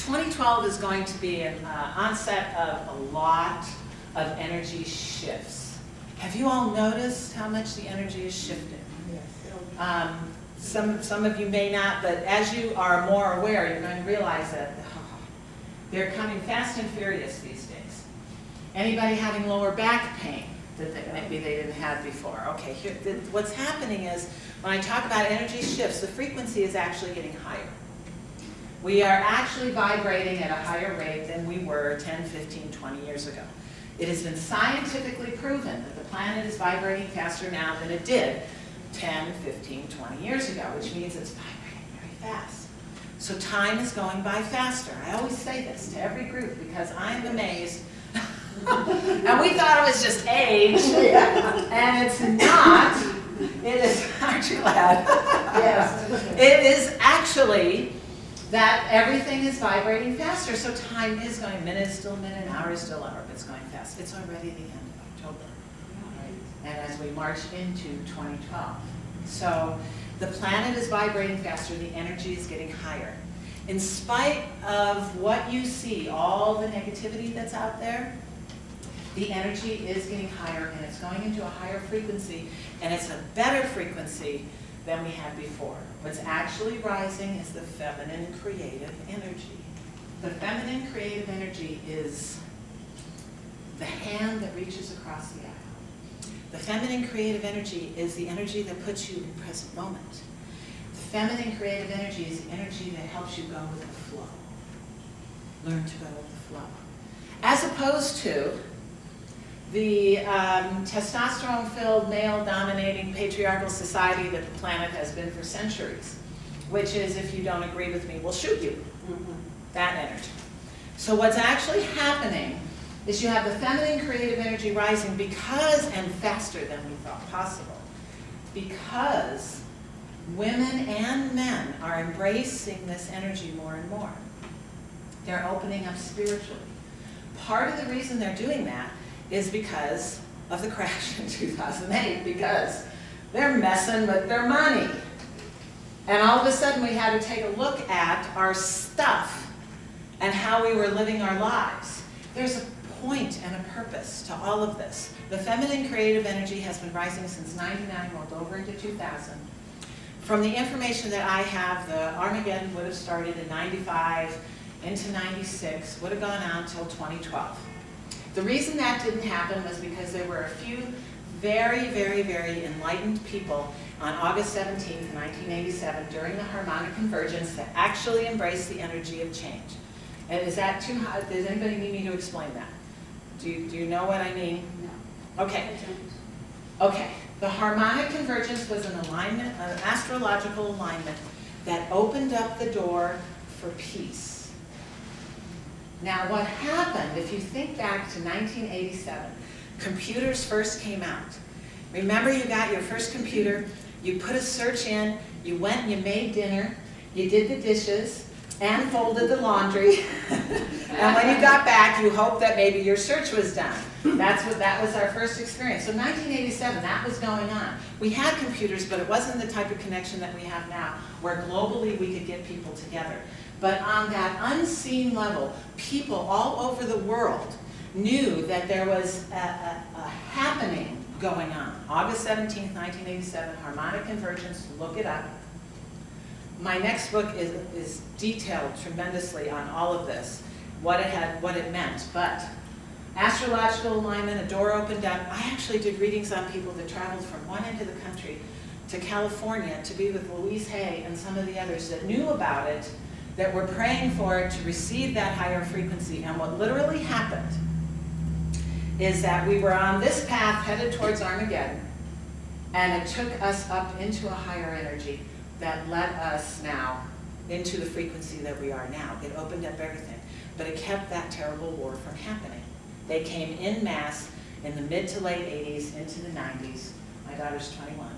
2012 is going to be an onset of a lot of energy shifts. Have you all noticed how much the energy is shifting? Yes. Some of you may not, but as you are more aware, you're going to realize that they're coming fast and furious these days. Anybody having lower back pain that maybe they didn't have before? Okay, here, what's happening is when I talk about energy shifts, the frequency is actually getting higher. We are actually vibrating at a higher rate than we were 10, 15, 20 years ago. It has been scientifically proven that the planet is vibrating faster now than it did 10, 15, 20 years ago, which means it's vibrating very fast. So time is going by faster. I always say this to every group because I'm amazed. And we thought it was just age, and it's not. It is, aren't you glad? Yes. It is actually that everything is vibrating faster, so time is going, minute is still a minute, an hour is still an hour, but it's going fast. It's already the end of October, and as we march into 2012. So the planet is vibrating faster, the energy is getting higher. In spite of what you see, all the negativity that's out there, the energy is getting higher, and it's going into a higher frequency, and it's a better frequency than we had before. What's actually rising is the feminine creative energy. The feminine creative energy is the hand that reaches across the aisle. The feminine creative energy is the energy that puts you in present moment. The feminine creative energy is the energy that helps you go with the flow. Learn to go with the flow. As opposed to the testosterone-filled, male-dominating patriarchal society that the planet has been for centuries, which is, if you don't agree with me, we'll shoot you. That energy. So what's actually happening is you have the feminine creative energy rising because, and faster than we thought possible, because women and men are embracing this energy more and more. They're opening up spiritually. Part of the reason they're doing that is because of the crash in 2008, because they're messing with their money. And all of a sudden we had to take a look at our stuff and how we were living our lives. There's a point and a purpose to all of this. The feminine creative energy has been rising since '99, rolled over into 2000. From the information that I have, the Armageddon would have started in '95 into '96, would have gone on until 2012. The reason that didn't happen was because there were a few very, very, very enlightened people on August 17th, 1987, during the harmonic convergence that actually embraced the energy of change. And is that too high? Does anybody need me to explain that? Do you know what I mean? No. Okay. Okay. The harmonic convergence was an alignment, an astrological alignment that opened up the door for peace. Now what happened, if you think back to 1987, computers first came out. Remember, you got your first computer, you put a search in, you went and you made dinner, you did the dishes, and folded the laundry, and when you got back, you hoped that maybe your search was done. That was our first experience. So 1987, that was going on. We had computers, but it wasn't the type of connection that we have now, where globally we could get people together. But on that unseen level, people all over the world knew that there was a happening going on. August 17th, 1987, harmonic convergence, look it up. My next book is detailed tremendously on all of this, what it meant. But astrological alignment, a door opened up. I actually did readings on people that traveled from one end of the country to California to be with Louise Hay and some of the others that knew about it, that were praying for it to receive that higher frequency. And what literally happened is that we were on this path headed towards Armageddon, and it took us up into a higher energy that led us now into the frequency that we are now. It opened up everything, but it kept that terrible war from happening. They came en masse in the mid to late 80s into the 90s. My daughter's 21.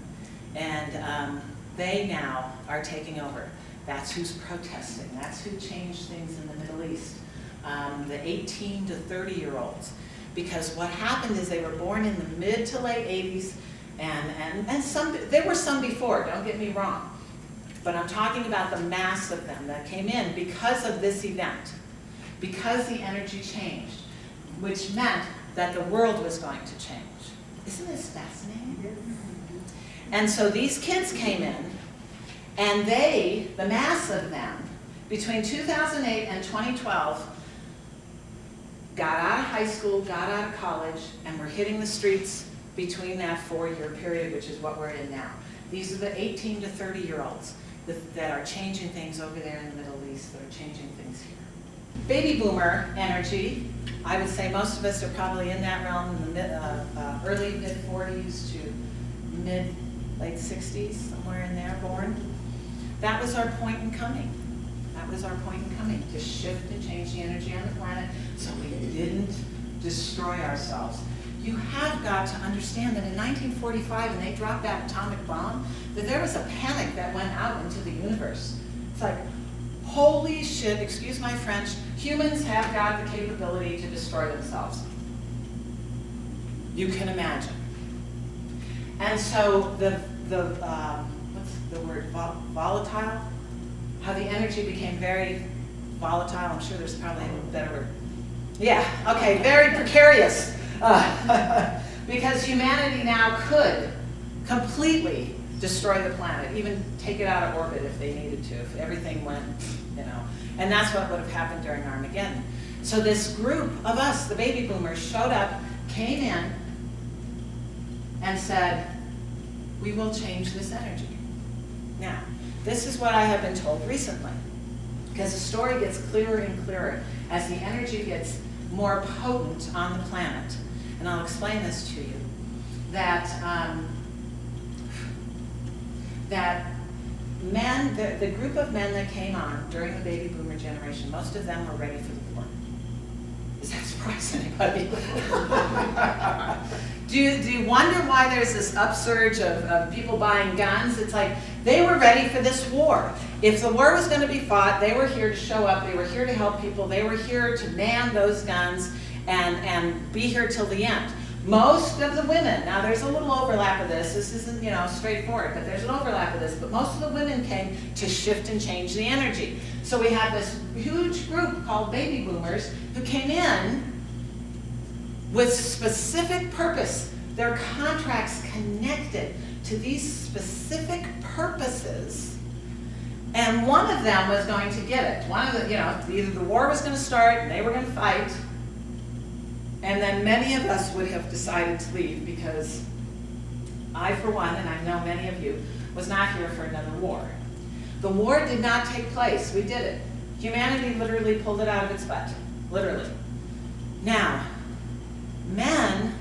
And they now are taking over. That's who's protesting. That's who changed things in the Middle East. The 18 to 30-year-olds. Because what happened is they were born in the mid to late 80s, and some, there were some before, don't get me wrong. But I'm talking about the mass of them that came in because of this event. because the energy changed, which meant that the world was going to change. Isn't this fascinating? And so these kids came in, and they, the mass of them, between 2008 and 2012, got out of high school, got out of college, and were hitting the streets between that 4-year period, which is what we're in now. These are the 18 to 30-year-olds that are changing things over there in the Middle East, that are changing things here. Baby boomer energy, I would say most of us are probably in that realm in the early mid-40s to late 60s, somewhere in there, born. That was our point in coming. That was our point in coming, to shift and change the energy on the planet so we didn't destroy ourselves. You have got to understand that in 1945, when they dropped that atomic bomb, that there was a panic that went out into the universe. It's like, holy shit, excuse my French, humans have got the capability to destroy themselves. You can imagine. And so what's the word, volatile? How the energy became very volatile. I'm sure there's probably a better word. Yeah, okay, very precarious. Because humanity now could completely destroy the planet, even take it out of orbit if they needed to, if everything went, you know. And that's what would have happened during Armageddon. So this group of us, the baby boomers, showed up, came in, and said, we will change this energy. Now, this is what I have been told recently, because the story gets clearer and clearer as the energy gets more potent on the planet. And I'll explain this to you, that men, the group of men that came on during the baby boomer generation, most of them were ready for the war. Does that surprise anybody? Do you wonder why there's this upsurge of people buying guns? It's like they were ready for this war. If the war was going to be fought, they were here to show up, they were here to help people, they were here to man those guns and be here till the end. Most of the women, now there's a little overlap of this isn't, straightforward, but there's an overlap of this, but most of the women came to shift and change the energy. So we have this huge group called baby boomers who came in with specific purpose. Their contracts connected to these specific purposes, and one of them was going to get it. One of the, either the war was going to start and they were going to fight, and then many of us would have decided to leave, because I, for one, and I know many of you, was not here for another war. The war did not take place. We did it. Humanity literally pulled it out of its butt. Literally. Now, men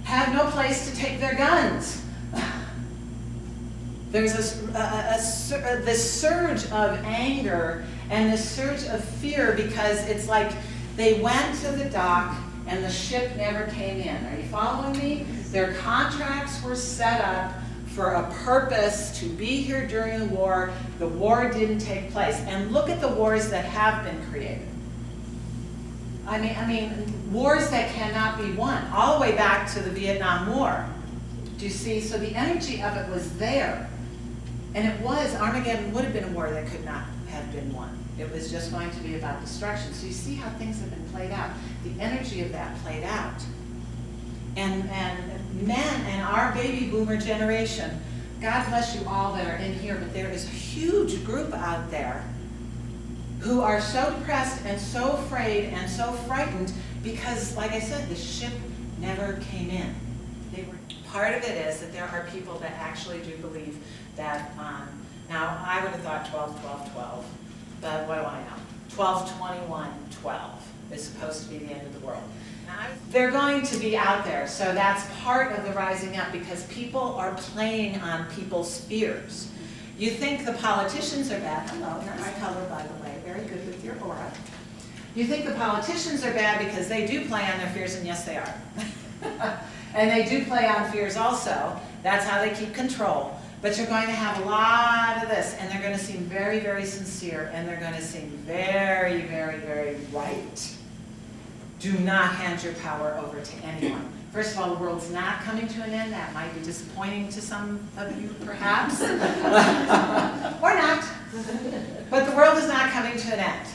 have no place to take their guns. There's this surge of anger and this surge of fear, because it's like they went to the dock and the ship never came in. Are you following me? Their contracts were set up for a purpose to be here during the war. The war didn't take place. And look at the wars that have been created. I mean, wars that cannot be won, all the way back to the Vietnam War. Do you see? So the energy of it was there. And it was, Armageddon would have been a war that could not have been won. It was just going to be about destruction. So you see how things have been played out. The energy of that played out. And men and our baby boomer generation, God bless you all that are in here, but there is a huge group out there who are so depressed and so afraid and so frightened because, like I said, the ship never came in. Part of it is that there are people that actually do believe that, now I would have thought 12, 12, 12, but what do I know? 12, 21, 12 is supposed to be the end of the world. Now, they're going to be out there, so that's part of the rising up, because people are playing on people's fears. You think the politicians are bad. Hello, nice color, by the way. Very good with your aura. You think the politicians are bad because they do play on their fears, and yes, they are. And they do play on fears also. That's how they keep control. But you're going to have a lot of this, and they're going to seem very, very sincere, and they're going to seem very, very, very right. Do not hand your power over to anyone. First of all, the world's not coming to an end. That might be disappointing to some of you, perhaps. Or not. But the world is not coming to an end.